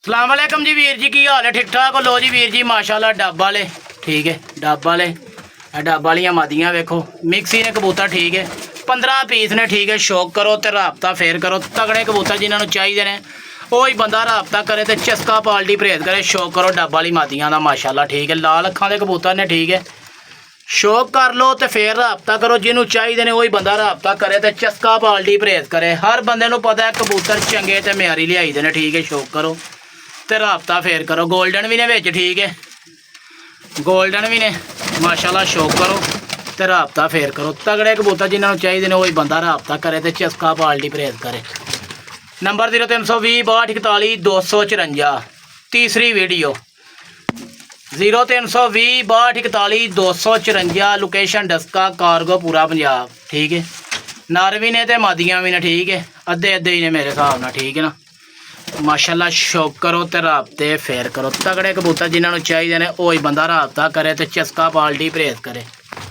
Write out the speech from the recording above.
सलाम वालेकुम जी वीर जी, की हाल है? ठीक ठाक हो? लो जी वीर जी माशाल्लाह डब वाले ठीक है, डब वाले डब वालियां मादियां वेखो, मिक्सी ने कबूतर ठीक है, 15 पीस ने ठीक है। शौक करो तो राबता फेर करो। तगड़े कबूतर जिन्होंने चाहिए ने वही बंदा राबता करे तो चस्का पाल्टी परहेज करे। शौक करो डब वाली मादियां का माशाल्लाह ठीक है। लाल अखां दे कबूतर ने ठीक है। शौक कर लो तो फिर राबता करो। जिन्होंने चाहिए ने वही बंदा राबता करे तो चस्का पाल्टी परहेज करे। हर बंदे नूं पता है कबूतर चंगे तो म्यारी लियाई दे ने ठीक है। शौक करो तो राबता फेर करो। गोल्डन भी ने विच ठीक है, गोल्डन भी ने माशाल्लाह। शौक करो तो राबता फेर करो। तगड़े कबूतर जिन्होंने चाहिए ने वही बंदा राबता करे तो चस्का पाल्टी परहेज करे। नंबर 0320 6241 254 तीसरी वीडियो 0320 6241 254। लोकेशन डस्का कारगो पूरा पंजाब ठीक है। नर भी ने तो मादियां भी ने ठीक है, अद्धे अद्धे ही ने मेरे हिसाब नाल ठीक है ना माशाल्लाह। शौक करो तो राबते फेर करो। तगड़े कबूतर जिन्होंने चाहिए ने वही बंदा राबता करे तो चस्का पाल्टी परहेज करे।